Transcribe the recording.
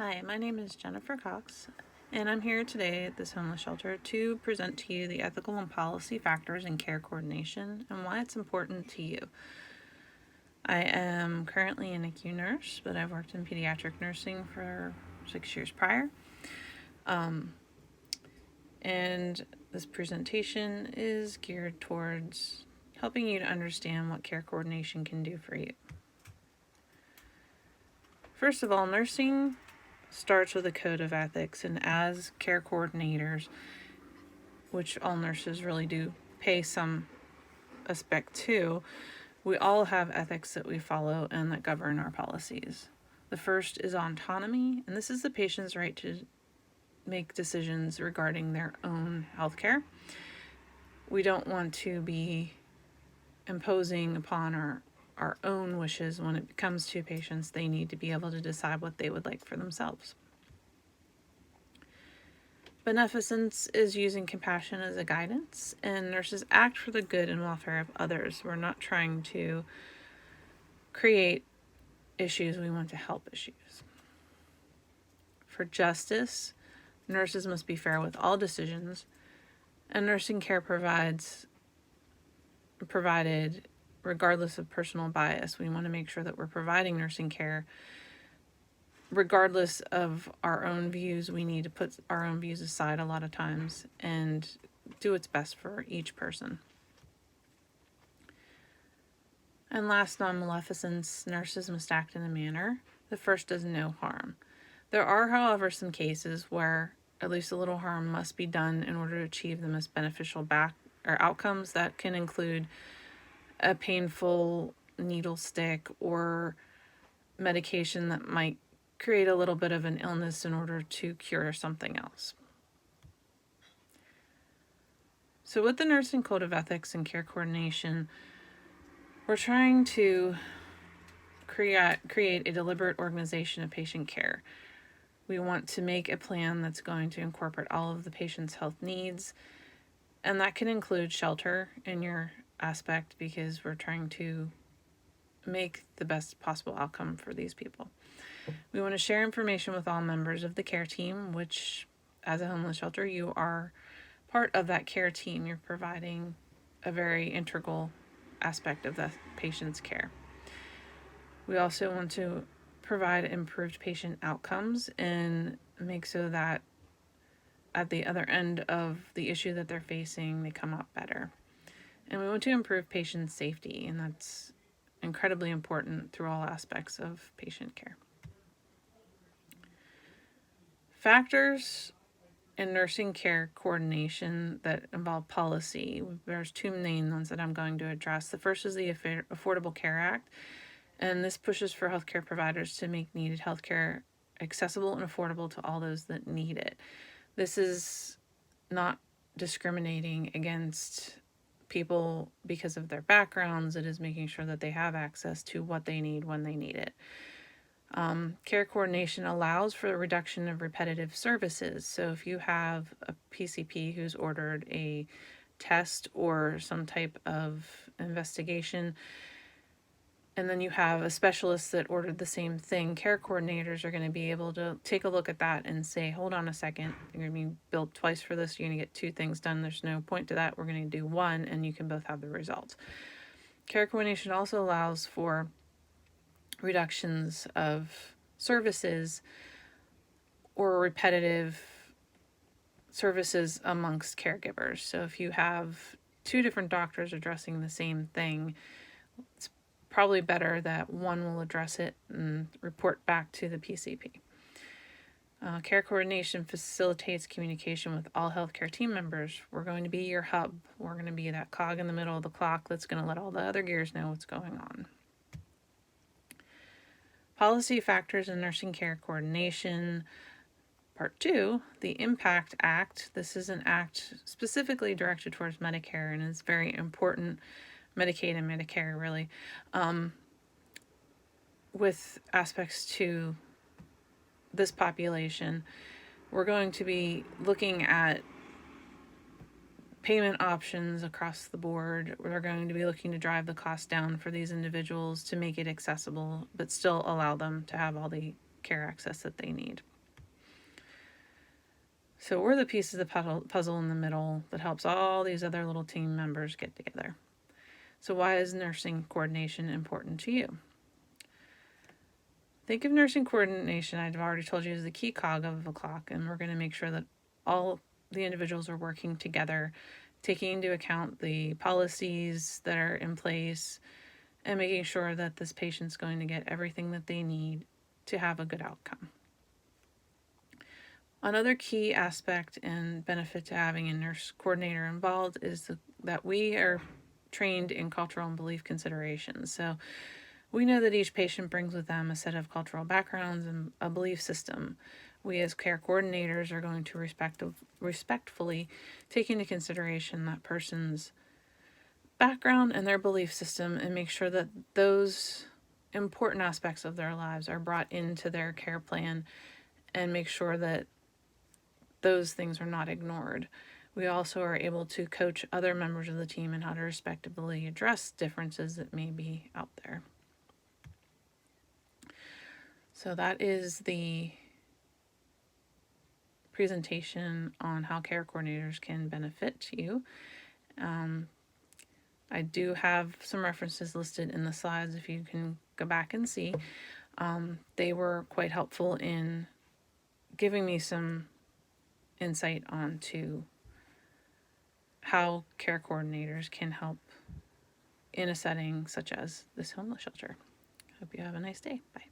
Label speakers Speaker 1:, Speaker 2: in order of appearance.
Speaker 1: Hi, my name is Jennifer Cox, and I'm here today at this homeless shelter to present to you the ethical and policy factors in care coordination and why it's important to you. I am currently an NICU nurse, but I've worked in pediatric nursing for 6 years prior. And this presentation is geared towards helping you to understand what care coordination can do for you. First of all, nursing starts with a code of ethics, and as care coordinators, which all nurses really do pay some aspect to, we all have ethics that we follow and that govern our policies. The first is autonomy, and this is the patient's right to make decisions regarding their own healthcare. We don't want to be imposing upon our own wishes. When it comes to patients, they need to be able to decide what they would like for themselves. Beneficence is using compassion as a guidance, and nurses act for the good and welfare of others. We're not trying to create issues, we want to help issues. For justice, nurses must be fair with all decisions, and nursing care provided regardless of personal bias. We want to make sure that we're providing nursing care regardless of our own views. We need to put our own views aside a lot of times and do what's best for each person. And last, non-maleficence, nurses must act in a manner. The first does no harm. There are, however, some cases where at least a little harm must be done in order to achieve the most beneficial outcomes. That can include a painful needle stick or medication that might create a little bit of an illness in order to cure something else. So with the Nursing Code of Ethics and Care Coordination, we're trying to create a deliberate organization of patient care. We want to make a plan that's going to incorporate all of the patient's health needs, and that can include shelter in your aspect because we're trying to make the best possible outcome for these people. We want to share information with all members of the care team, which as a homeless shelter, you are part of that care team. You're providing a very integral aspect of the patient's care. We also want to provide improved patient outcomes and make so that at the other end of the issue that they're facing, they come out better. And we want to improve patient safety, and that's incredibly important through all aspects of patient care. Factors in nursing care coordination that involve policy. There's two main ones that I'm going to address. The first is the Affordable Care Act, and this pushes for healthcare providers to make needed healthcare accessible and affordable to all those that need it. This is not discriminating against people because of their backgrounds. It is making sure that they have access to what they need when they need it. Care coordination allows for the reduction of repetitive services. So if you have a PCP who's ordered a test or some type of investigation, and then you have a specialist that ordered the same thing, care coordinators are going to be able to take a look at that and say, hold on a second, you're going to be billed twice for this, you're going to get two things done, there's no point to that, we're going to do one, and you can both have the results. Care coordination also allows for reductions of services or repetitive services amongst caregivers. So if you have two different doctors addressing the same thing, it's probably better that one will address it and report back to the PCP. Care coordination facilitates communication with all healthcare team members. We're going to be your hub. We're going to be that cog in the middle of the clock that's going to let all the other gears know what's going on. Policy factors in nursing care coordination. Part 2, the IMPACT Act. This is an act specifically directed towards Medicare and is very important, Medicaid and Medicare really, with aspects to this population. We're going to be looking at payment options across the board. We're going to be looking to drive the cost down for these individuals to make it accessible, but still allow them to have all the care access that they need. So we're the piece of the puzzle in the middle that helps all these other little team members get together. So why is nursing coordination important to you? Think of nursing coordination, I've already told you, as the key cog of a clock, and we're going to make sure that all the individuals are working together, taking into account the policies that are in place, and making sure that this patient's going to get everything that they need to have a good outcome. Another key aspect and benefit to having a nurse coordinator involved is that we are trained in cultural and belief considerations. So we know that each patient brings with them a set of cultural backgrounds and a belief system. We as care coordinators are going to respectfully take into consideration that person's background and their belief system and make sure that those important aspects of their lives are brought into their care plan and make sure that those things are not ignored. We also are able to coach other members of the team in how to respectably address differences that may be out there. So that is the presentation on how care coordinators can benefit you. I do have some references listed in the slides if you can go back and see. They were quite helpful in giving me some insight onto how care coordinators can help in a setting such as this homeless shelter. Hope you have a nice day. Bye.